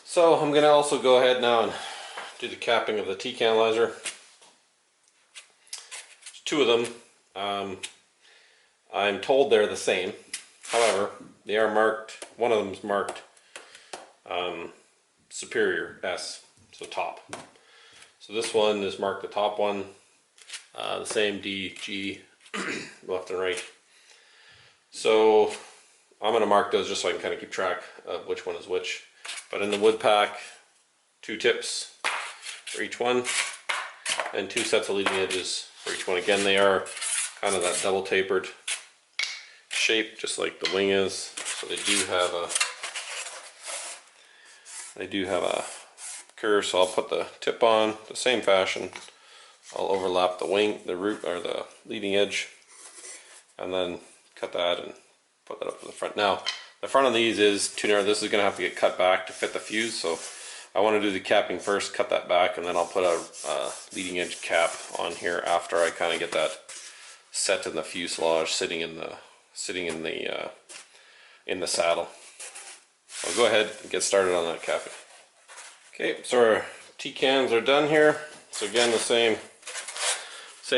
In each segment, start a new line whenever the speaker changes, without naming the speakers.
So I'm going to also go ahead now and do the capping of the T-canilizer. There's two of them. I'm told they're the same. However, they are marked, one of them is marked Superior S, so top. So this one is marked the top one, the same D, G, left and right. So I'm going to mark those just so I can kind of keep track of which one is which. But in the wood pack, 2 tips for each one, and 2 sets of leading edges for each one. Again, they are kind of that double tapered shape, just like the wing is. So they do have a curve. So I'll put the tip on the same fashion. I'll overlap the wing, the root, or the leading edge, and then cut that and put that up to the front. Now, the front of these is too narrow. This is going to have to get cut back to fit the fuse. So I want to do the capping first, cut that back, and then I'll put a leading edge cap on here after I kind of get that set in the fuselage, sitting in the saddle. I'll go ahead and get started on that capping. Okay, so our T-cans are done here. So again, the same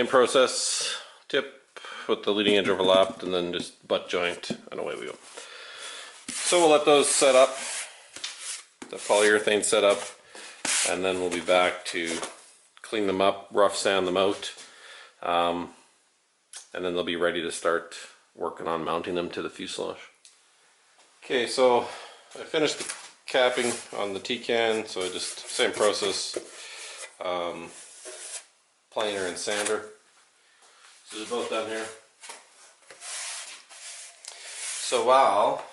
process. Tip with the leading edge overlapped, and then just butt joint, and away we go. So we'll let those set up, the polyurethane set up, and then we'll be back to clean them up, rough sand them out, and then they'll be ready to start working on mounting them to the fuselage. Okay, so I finished the capping on the T-can, so I just, same process, planer and sander. So they're both done here. So while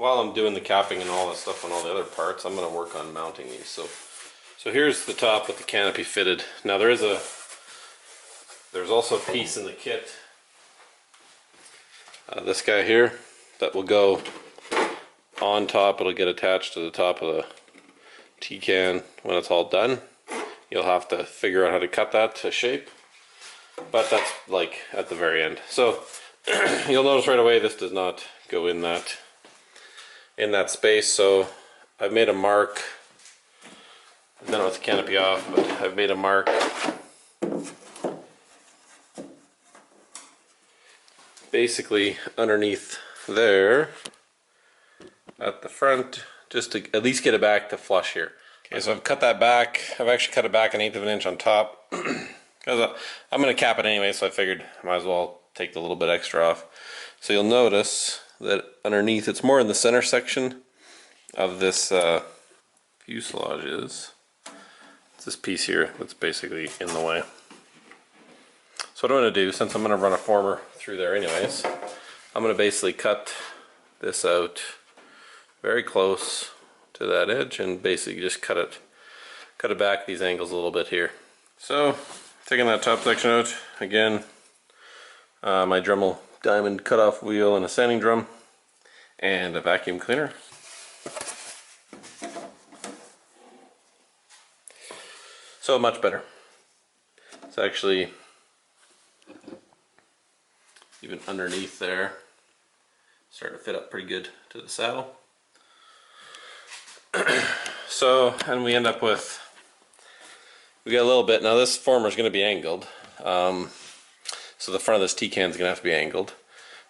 I'm doing the capping and all that stuff on all the other parts, I'm going to work on mounting these. So here's the top with the canopy fitted. Now there's also a piece in the kit, this guy here, that will go on top. It'll get attached to the top of the T-can when it's all done. You'll have to figure out how to cut that to shape, but that's like at the very end. So you'll notice right away this does not go in that space. So I've made a mark. I've done it with the canopy off, but I've made a mark basically underneath there at the front, just to at least get it back to flush here. Okay, so I've cut that back. I've actually cut it back 1/8 of an inch on top because I'm going to cap it anyway, so I figured I might as well take the little bit extra off. So you'll notice that underneath, it's more in the center section of this fuselage is. It's this piece here that's basically in the way. So what I'm going to do, since I'm going to run a former through there anyways, I'm going to basically cut this out very close to that edge and basically just cut it back these angles a little bit here. So taking that top section out again, my Dremel diamond cutoff wheel and a sanding drum and a vacuum cleaner. So much better. It's actually even underneath there, starting to fit up pretty good to the saddle. So, and we end up with, we got a little bit, now this former is going to be angled, so the front of this T-can is going to have to be angled,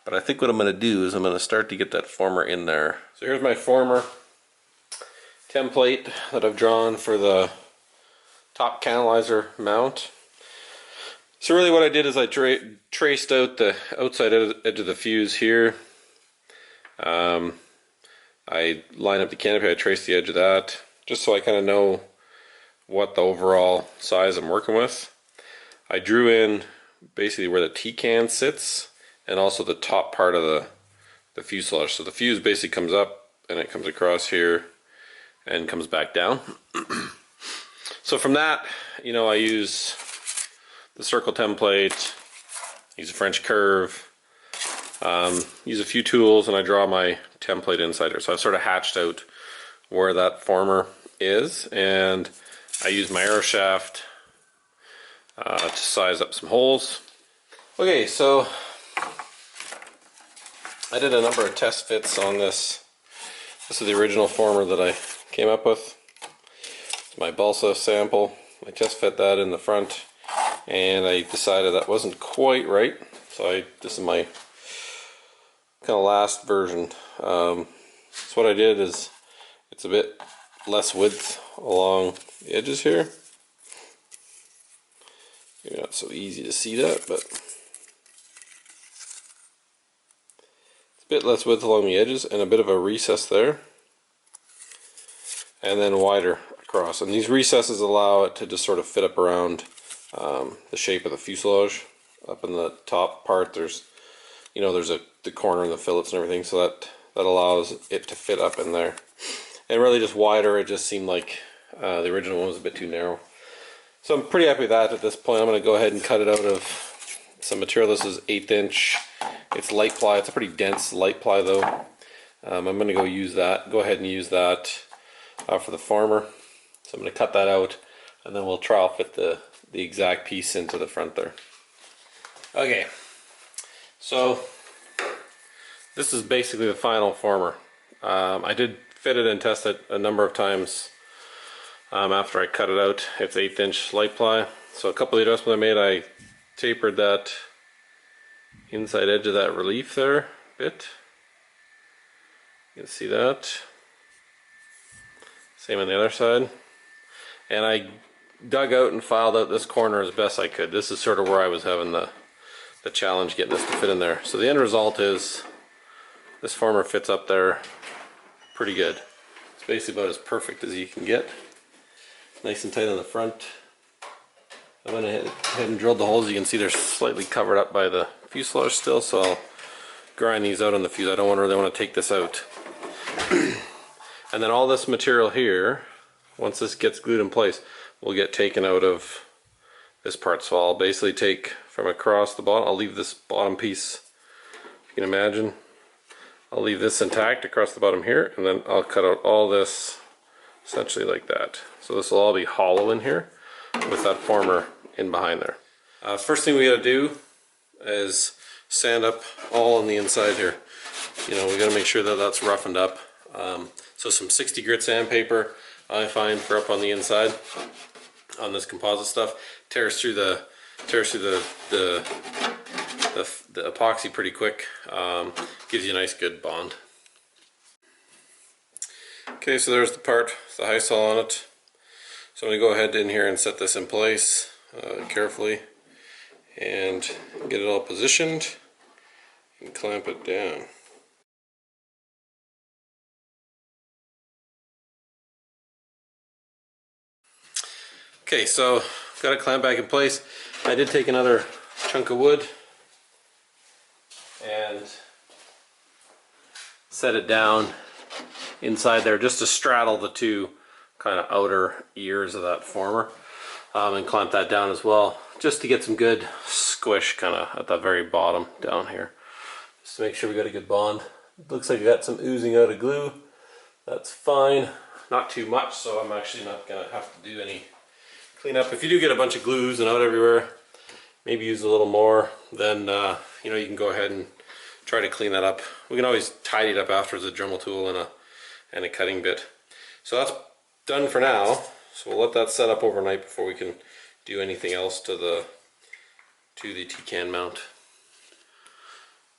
but I think what I'm going to do is I'm going to start to get that former in there. So here's my former template that I've drawn for the top canilizer mount. So really what I did is I traced out the outside edge of the fuse here. I line up the canopy, I trace the edge of that, just so I kind of know what the overall size I'm working with. I drew in basically where the T-can sits and also the top part of the fuselage. So the fuse basically comes up and it comes across here and comes back down. So from that, you know, I use the circle template, use a French curve, use a few tools, and I draw my template inside here. So I've sort of hatched out where that former is, and I use my arrow shaft to size up some holes. Okay, so I did a number of test fits on this. This is the original former that I came up with. It's my balsa sample. I test fit that in the front, and I decided that wasn't quite right. So this is my kind of last version. So what I did is, it's a bit less width along the edges here. Maybe not so easy to see that, but it's a bit less width along the edges and a bit of a recess there, and then wider across. And these recesses allow it to just sort of fit up around the shape of the fuselage. Up in the top part, there's the corner and the fillets and everything, so that allows it to fit up in there. And really just wider, it just seemed like the original one was a bit too narrow. So I'm pretty happy with that at this point. I'm going to go ahead and cut it out of some material. This is 1/8 inch. It's light ply. It's a pretty dense light ply though. I'm going to go ahead and use that for the former. So I'm going to cut that out, and then we'll trial fit the exact piece into the front there. Okay, so this is basically the final former. I did fit it and test it a number of times after I cut it out. It's 1/8 inch light ply. So a couple of adjustments I made, I tapered that inside edge of that relief there a bit. You can see that. Same on the other side. And I dug out and filed out this corner as best I could. This is sort of where I was having the challenge getting this to fit in there. So the end result is this former fits up there pretty good. It's basically about as perfect as you can get. Nice and tight on the front. I went ahead and drilled the holes. You can see they're slightly covered up by the fuselage still, so I'll grind these out on the fuse. I don't really want to take this out. And then all this material here, once this gets glued in place, will get taken out of this part. So I'll basically take from across the bottom, I'll leave this bottom piece, if you can imagine, I'll leave this intact across the bottom here, and then I'll cut out all this essentially like that. So this will all be hollow in here with that former in behind there. First thing we gotta do is sand up all on the inside here. We gotta make sure that that's roughened up. So some 60 grit sandpaper I find for up on the inside on this composite stuff tears through the epoxy pretty quick. Gives you a nice good bond. Okay, so there's the part, the high sol on it. So I'm going to go ahead in here and set this in place carefully and get it all positioned and clamp it down. Okay, so got it clamped back in place. I did take another chunk of wood and set it down inside there just to straddle the two kind of outer ears of that former, and clamp that down as well, just to get some good squish kind of at the very bottom down here, just to make sure we got a good bond. It looks like I got some oozing out of glue. That's fine, not too much, so I'm actually not gonna have to do any cleanup. If you do get a bunch of glue oozing out everywhere, maybe use a little more, then you can go ahead and try to clean that up. We can always tidy it up afterwards with a Dremel tool and a cutting bit. So that's done for now. So we'll let that set up overnight before we can do anything else to the T-can mount.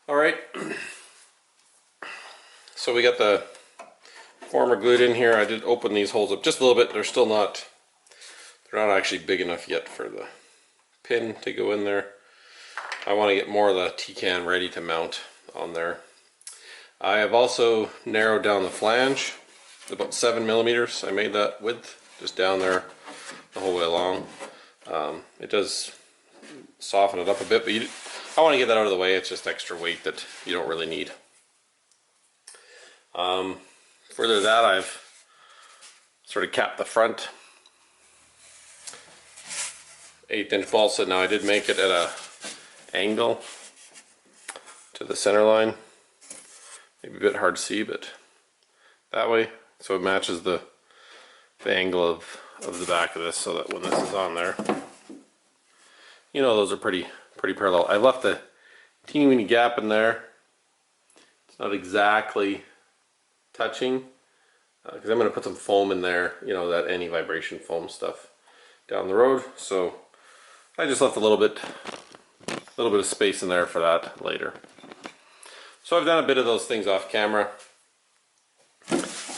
All right. So we got the former glued in here. I did open these holes up just a little bit. They're not actually big enough yet for the pin to go in there. I want to get more of the T-can ready to mount on there. I have also narrowed down the flange about 7 millimeters. I made that width just down there the whole way along. It does soften it up a bit, but I want to get that out of the way. It's just extra weight that you don't really need. Further to that, I've sort of capped the front 1/8 inch balsa. Now I did make it at a angle to the center line. Maybe a bit hard to see, but that way, so it matches the angle of the back of this, so that when this is on there, those are pretty parallel. I left a teeny weeny gap in there not exactly touching, because I'm going to put some foam in there, you know, that anti-vibration foam stuff down the road. So I just left a little bit of space in there for that later. So I've done a bit of those things off camera.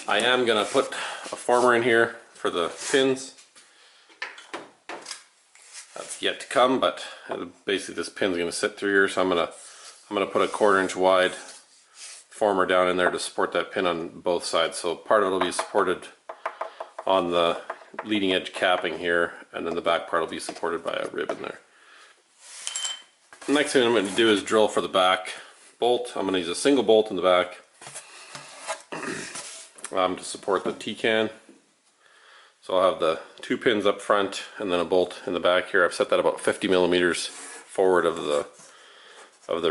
I am going to put a former in here for the pins. That's yet to come, but basically this pin's going to sit through here, so I'm going to put a 1/4 inch wide former down in there to support that pin on both sides. So part of it will be supported on the leading edge capping here, and then the back part will be supported by a rib in there. The next thing I'm going to do is drill for the back bolt. I'm going to use a single bolt in the back to support the T-can. So I'll have the 2 pins up front and then a bolt in the back here. I've set that about 50 millimeters forward of the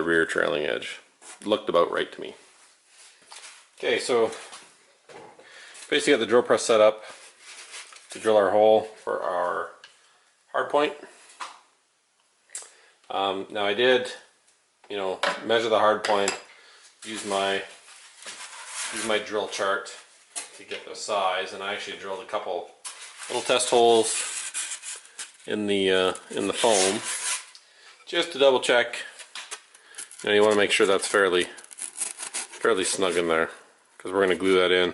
rear trailing edge. Looked about right to me. Okay, so basically got the drill press set up to drill our hole for our hard point. Now I did, you know, measure the hard point, use my drill chart to get the size, and I actually drilled a couple little test holes in the foam just to double check. You know, you want to make sure that's fairly snug in there, because we're going to glue that in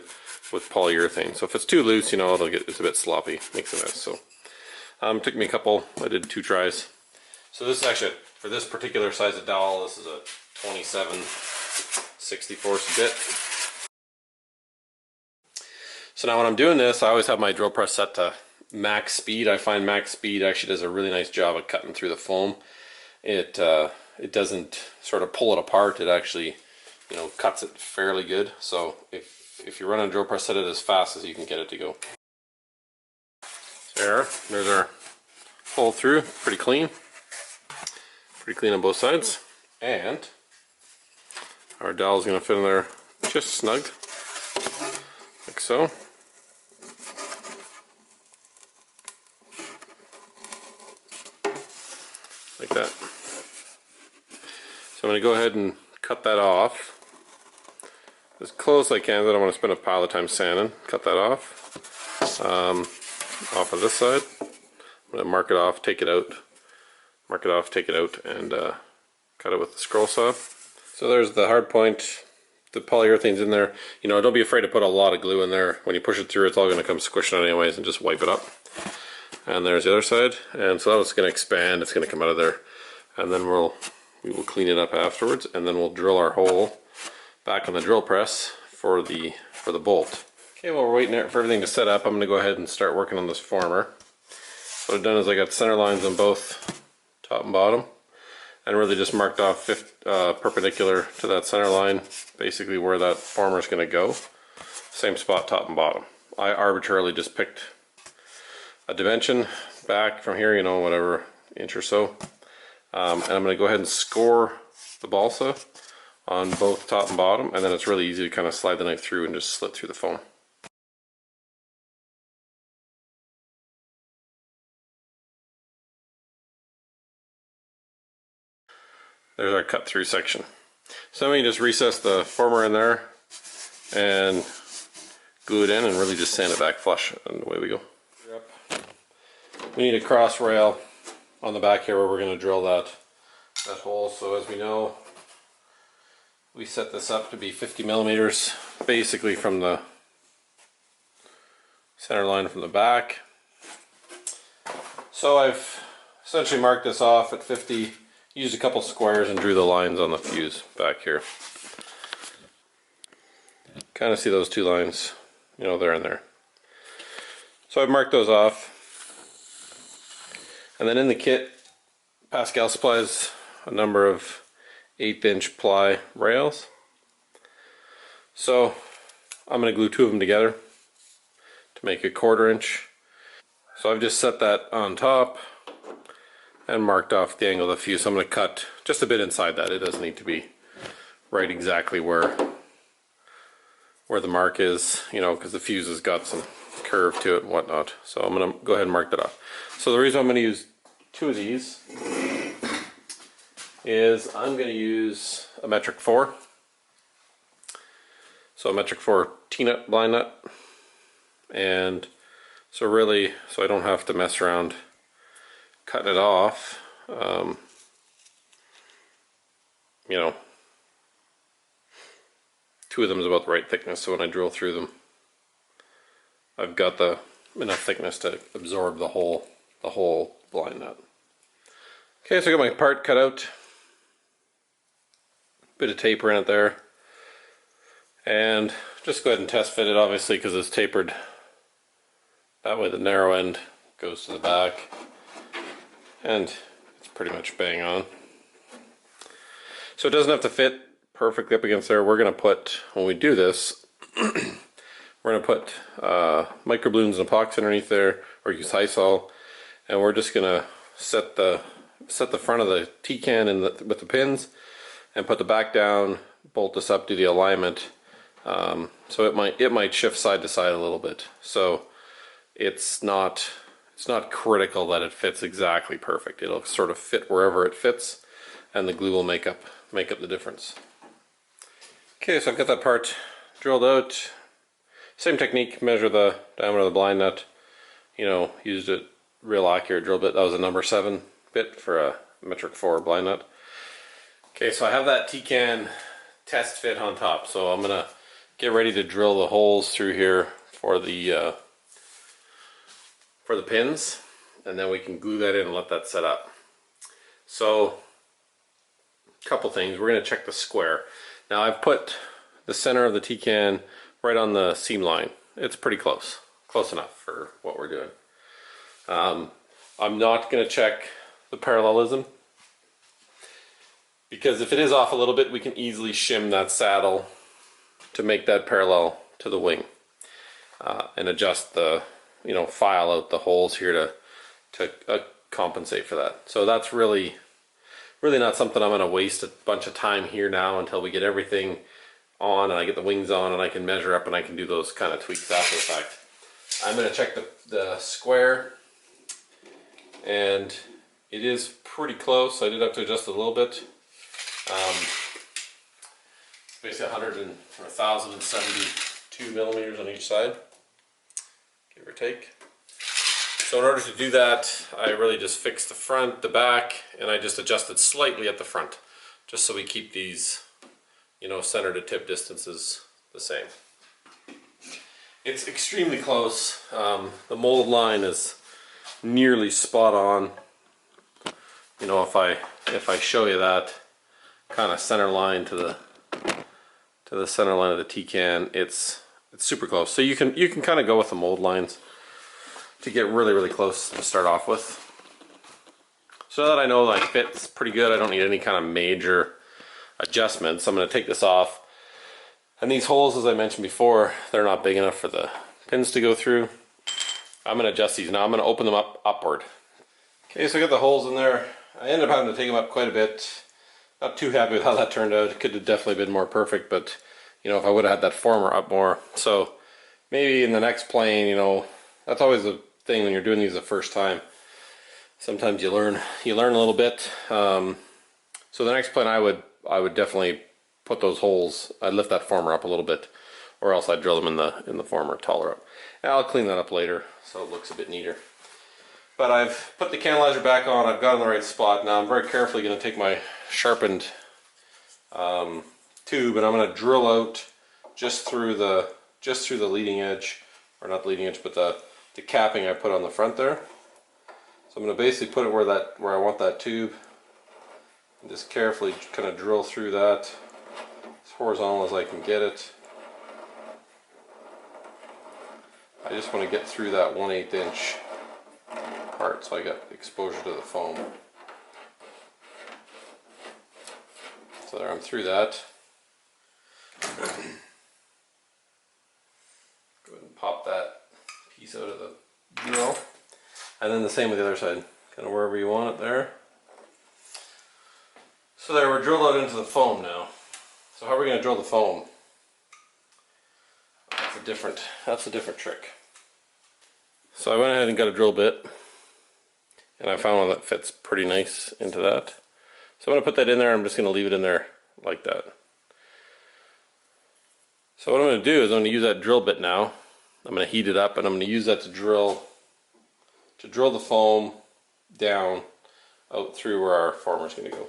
with polyurethane. So if it's too loose, you know, it's a bit sloppy, makes a mess. So it took me a couple. I did 2 tries. So this is actually, for this particular size of dowel, this is a 27/64 bit. So now when I'm doing this, I always have my drill press set to max speed. I find max speed actually does a really nice job of cutting through the foam. It doesn't sort of pull it apart. It actually, you know, cuts it fairly good. So if you run a drill press, set it as fast as you can get it to go. There's our hole through, pretty clean on both sides, and our dowel is going to fit in there just snug, like so. Like that. So I'm going to go ahead and cut that off as close as I can. I don't want to spend a pile of time sanding. Cut that off of this side. I'm going to mark it off, take it out, mark it off, take it out, and cut it with the scroll saw. So there's the hard point. The polyurethane's in there. You know, don't be afraid to put a lot of glue in there. When you push it through, it's all going to come squishing out anyways, and just wipe it up. And there's the other side, and so that's going to expand. It's going to come out of there, and then we will clean it up afterwards, and then we'll drill our hole back on the drill press for the bolt. Okay, while we're waiting for everything to set up, I'm going to go ahead and start working on this former. So what I've done is I got center lines on both top and bottom, and really just marked off perpendicular to that center line, basically where that former is going to go. Same spot, top and bottom. I arbitrarily just picked a dimension back from here, you know, whatever, inch or so. And I'm going to go ahead and score the balsa on both top and bottom, and then it's really easy to kind of slide the knife through and just slit through the foam. There's our cut through section. So we just recess the former in there and glue it in and really just sand it back flush, and away we go. We need a cross rail on the back here where we're going to drill that hole. So as we know, we set this up to be 50 millimeters basically from the center line from the back. So I've essentially marked this off at 50, used a couple squares and drew the lines on the fuse back here. Kind of see those 2 lines, you know, there and there. So I've marked those off. And then in the kit, Pascal supplies a number of 1/8 inch ply rails. So I'm going to glue 2 of them together to make a 1/4 inch. So I've just set that on top and marked off the angle of the fuse. So I'm going to cut just a bit inside that. It doesn't need to be right exactly where the mark is, you know, because the fuse has got some curve to it and whatnot. So I'm going to go ahead and mark that off. So the reason I'm going to use 2 of these is I'm going to use a metric 4. So a metric 4 T-nut blind nut. And so really, so I don't have to mess around cutting it off. You know, 2 of them is about the right thickness, so when I drill through them, I've got enough thickness to absorb the whole blind nut. Okay, so I got my part cut out. Bit of taper in it there. And just go ahead and test fit it, obviously, because it's tapered. That way the narrow end goes to the back. And it's pretty much bang on. So it doesn't have to fit perfectly up against there. We're going to put, when we do this, we're going to put microballoons and epoxy underneath there, or use Hysol, and we're just going to set the front of the T-can with the pins, and put the back down, bolt this up, do the alignment. So it might shift side to side a little bit. So it's not critical that it fits exactly perfect. It'll sort of fit wherever it fits, and the glue will make up the difference. Okay, so I've got that part drilled out. Same technique, measure the diameter of the blind nut. You know, used a real accurate drill bit. That was a number 7 bit for a metric 4 blind nut. Okay, so I have that T-can test fit on top. So I'm gonna get ready to drill the holes through here for the pins, and then we can glue that in and let that set up. So, a couple things. We're gonna check the square. Now I've put the center of the T-can right on the seam line. It's pretty close enough for what we're doing. I'm not going to check the parallelism, because if it is off a little bit, we can easily shim that saddle to make that parallel to the wing, and adjust file out the holes here to compensate for that. So that's really not something I'm going to waste a bunch of time here now until we get everything on and I get the wings on and I can measure up and I can do those kind of tweaks after the fact. I'm going to check the square, and it is pretty close. I did have to adjust it a little bit. Basically 1,072 millimeters on each side, give or take. So in order to do that, I really just fixed the front, the back, and I just adjusted slightly at the front, just so we keep these, center to tip distances the same. It's extremely close. The mold line is nearly spot on. If I show you that kind of center line to the center line of the T-can, it's super close. So you can kind of go with the mold lines to get really close to start off with. So that I know that fits pretty good, I don't need any kind of major adjustments. I'm going to take this off. And these holes, as I mentioned before, they're not big enough for the pins to go through. I'm going to adjust these now. I'm going to open them up upward. Okay, so I got the holes in there. I ended up having to take them up quite a bit. Not too happy with how that turned out. It could have definitely been more perfect, but if I would have had that former up more. So maybe in the next plane, that's always the thing when you're doing these the first time. Sometimes you learn a little bit. So the next plane, I would definitely put those holes. I'd lift that former up a little bit, or else I'd drill them in the former taller up. And I'll clean that up later so it looks a bit neater. But I've put the canalizer back on. I've got it in the right spot. Now I'm very carefully going to take my sharpened tube, and I'm going to drill out just through the leading edge, or not the leading edge, but the capping I put on the front there. So I'm going to basically put it where I want that tube, and just carefully kind of drill through that as horizontal as I can get it. I just want to get through that 1/8 inch part so I got exposure to the foam. So there, I'm through that. Go ahead and pop that piece out of the drill. And then the same with the other side, kind of wherever you want it there. So there, we're drilled out into the foam now. So how are we going to drill the foam? That's a different trick. So I went ahead and got a drill bit, and I found one that fits pretty nice into that. So I'm going to put that in there. I'm just going to leave it in there like that. So what I'm going to do is I'm going to use that drill bit now. I'm going to heat it up and I'm going to use that to drill the foam down out through where our former is going to go.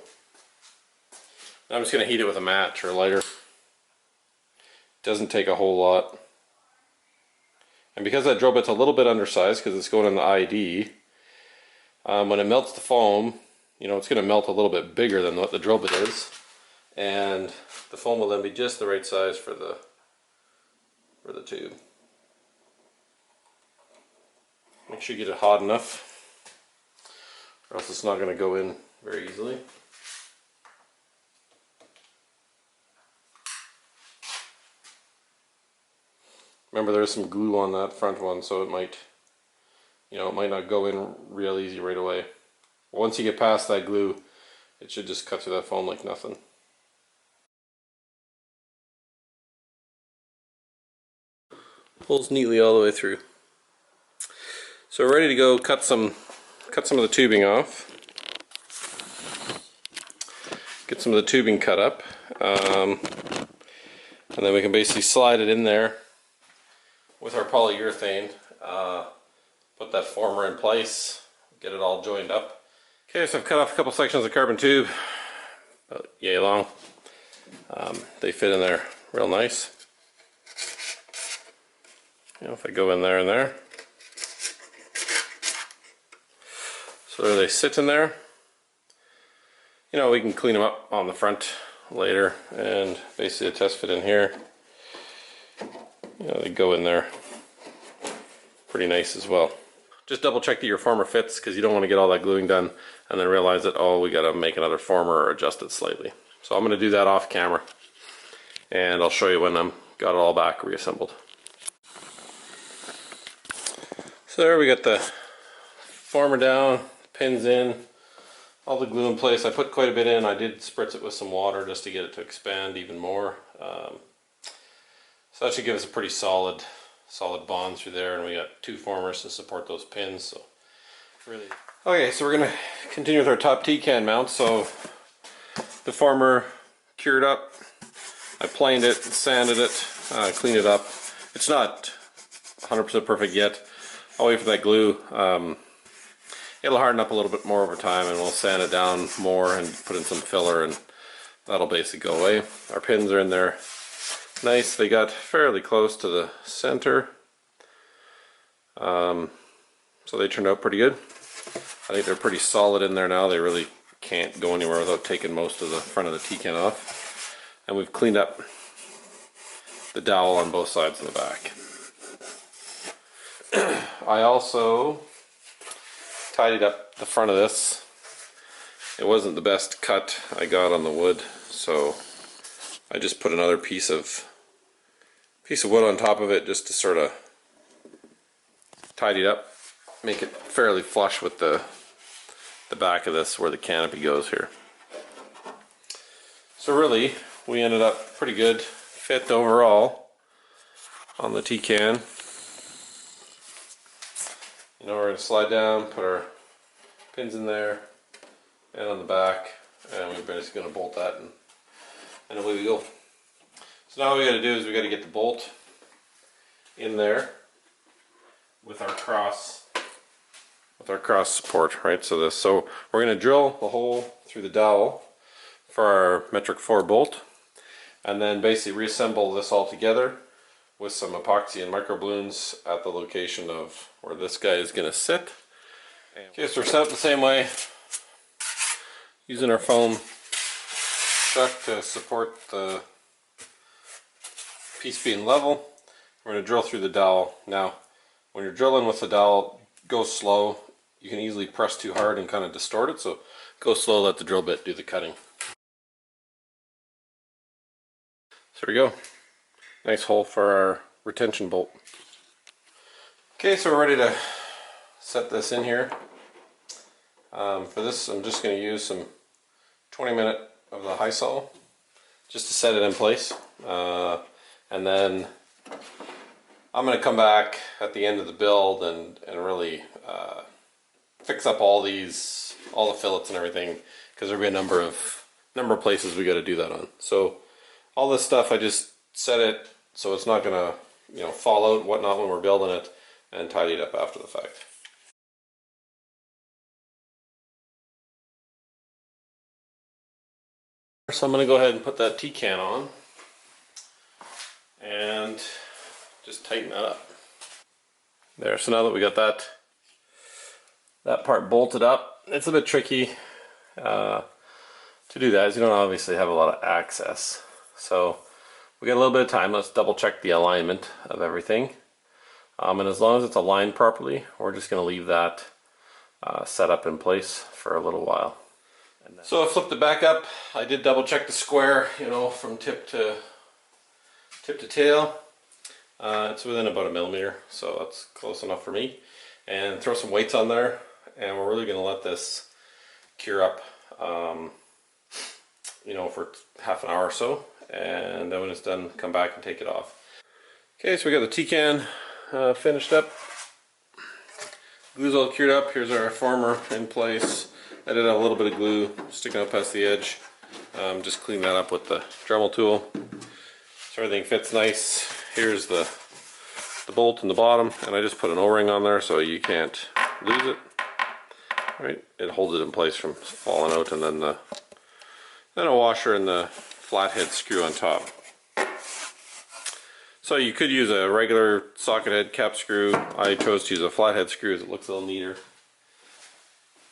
Now I'm just going to heat it with a match or a lighter. Doesn't take a whole lot. And because that drill bit's a little bit undersized because it's going in the ID, when it melts the foam, you know, it's going to melt a little bit bigger than what the drill bit is. And the foam will then be just the right size for the tube. Make sure you get it hot enough, or else it's not going to go in very easily. Remember, there's some glue on that front one, so it might, you know, it might not go in real easy right away. Once you get past that glue, it should just cut through that foam like nothing. Pulls neatly all the way through. So we're ready to go cut some of the tubing off. Get some of the tubing cut up, and then we can basically slide it in there with our polyurethane, put that former in place, get it all joined up. Okay, so I've cut off a couple sections of carbon tube, about yay long. They fit in there real nice. You know, if I go in there and there. So there they sit in there. You know, we can clean them up on the front later, and basically a test fit in here. You know, they go in there pretty nice as well. Just double check that your former fits, because you don't want to get all that gluing done and then realize that, oh, we got to make another former or adjust it slightly. So I'm going to do that off camera, and I'll show you when I'm got it all back reassembled. So there we got the former down, pins in, all the glue in place. I put quite a bit in. I did spritz it with some water just to get it to expand even more. So that should give us a pretty solid bond through there, and we got two formers to support those pins. So really, okay. So we're gonna continue with our top T-can mount. So the former cured up. I planed it, sanded it, cleaned it up. It's not 100% perfect yet. I'll wait for that glue. It'll harden up a little bit more over time, and we'll sand it down more and put in some filler, and that'll basically go away. Our pins are in there nice. They got fairly close to the center, so they turned out pretty good. I think they're pretty solid in there now. They really can't go anywhere without taking most of the front of the T-can off. And we've cleaned up the dowel on both sides of the back. I also tidied up the front of this. It wasn't the best cut I got on the wood, so I just put another piece of wood on top of it just to sort of tidy it up, make it fairly flush with the back of this where the canopy goes here. So really, we ended up pretty good fit overall on the T-can. You know, we're going to slide down, put our pins in there and on the back, and we're basically going to bolt that, and away we go. So now what we got to do is we got to get the bolt in there with our cross support, right? So we're going to drill the hole through the dowel for our metric 4 bolt, and then basically reassemble this all together with some epoxy and microballoons at the location of where this guy is going to sit. Okay, so we're set up the same way, using our foam chuck to support the piece being level. We're going to drill through the dowel. Now, when you're drilling with the dowel, go slow. You can easily press too hard and kind of distort it, so go slow, let the drill bit do the cutting. So there we go. Nice hole for our retention bolt. Okay, so we're ready to set this in here. For this, I'm just going to use some 20-minute of the high sol just to set it in place. And then I'm going to come back at the end of the build and really fix up all the fillets and everything, because there'll be a number of places we got to do that on. So all this stuff, I just set it so it's not gonna, you know, fall out and whatnot when we're building it, and tidy it up after the fact. So I'm gonna go ahead and put that T-can on and just tighten that up. There, so now that we got that part bolted up, it's a bit tricky to do that, as you don't obviously have a lot of access. So we got a little bit of time. Let's double check the alignment of everything. And as long as it's aligned properly, we're just going to leave that set up in place for a little while. So I flipped it back up. I did double check the square, you know, from tip to tail. It's within about a millimeter, so that's close enough for me. And throw some weights on there, and we're really going to let this cure up, you know, for half an hour or so, and then when it's done, come back and take it off. Okay, so we got the T-can finished up. Glue's all cured up. Here's our former in place. I did have a little bit of glue sticking out past the edge. Just clean that up with the Dremel tool, so everything fits nice. Here's the bolt in the bottom, and I just put an O-ring on there so you can't lose it. Right, it holds it in place from falling out, and then a washer and the flathead screw on top. So you could use a regular socket head cap screw. I chose to use a flathead screw as it looks a little neater.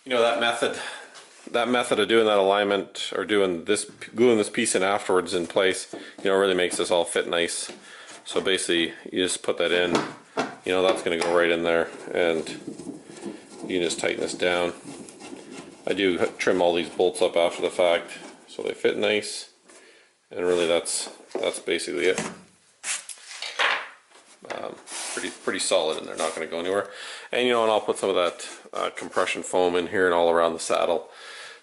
You know, that method of doing that alignment, or doing this, gluing this piece in afterwards in place, you know, really makes this all fit nice. So basically, you just put that in, you know, that's going to go right in there, and you can just tighten this down. I do trim all these bolts up after the fact, so they fit nice, and really that's basically it. Pretty solid, and they're not going to go anywhere. And you know, and I'll put some of that compression foam in here and all around the saddle.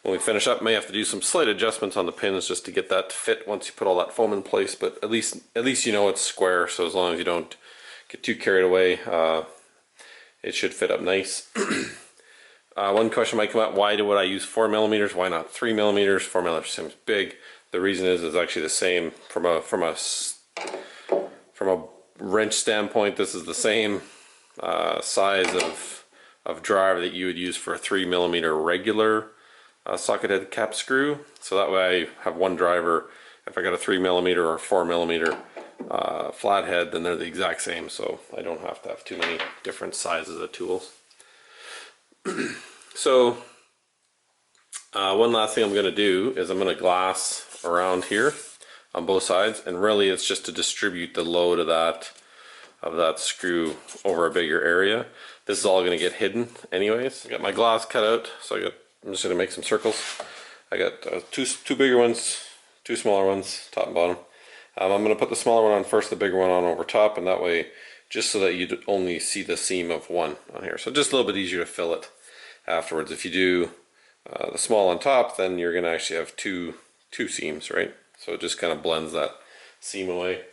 When we finish up, may have to do some slight adjustments on the pins just to get that to fit once you put all that foam in place, but at least you know it's square, so as long as you don't get too carried away, it should fit up nice. One question might come up, why would I use 4mm? Why not 3mm? 4mm seems big. The reason is actually the same from a wrench standpoint. This is the same size of driver that you would use for a 3mm regular socket head cap screw. So that way I have one driver. If I got a 3mm or 4mm flathead, then they're the exact same, so I don't have to have too many different sizes of tools. So one last thing I'm going to do is I'm going to glass around here on both sides, and really it's just to distribute the load of that screw over a bigger area. This is all going to get hidden anyways. I got my glass cut out, so I'm just going to make some circles. I got two bigger ones, two smaller ones, top and bottom. I'm going to put the smaller one on first, the bigger one on over top, and that way, just so that you only see the seam of one on here. So just a little bit easier to fill it afterwards. If you do the small on top, then you're going to actually have two seams, right? So it just kind of blends that seam away.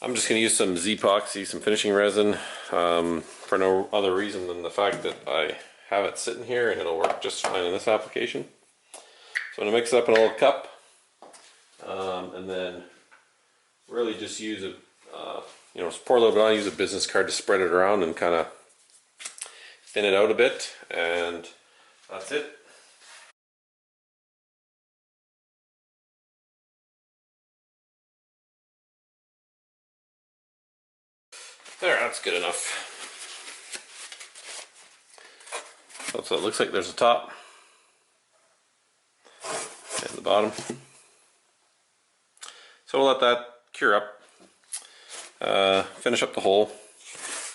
I'm just going to use some Z-epoxy, some finishing resin, for no other reason than the fact that I have it sitting here and it'll work just fine in this application. So I'm going to mix it up in a little cup, and then really just use a, you know, just pour a little bit on, use a business card to spread it around and kind of thin it out a bit, and that's it. There, that's good enough. So it looks like there's a top and the bottom. So we'll let that cure up, finish up the hole,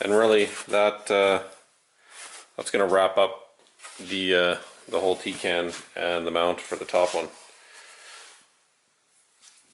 and really that's going to wrap up the whole T-can and the mount for the top one.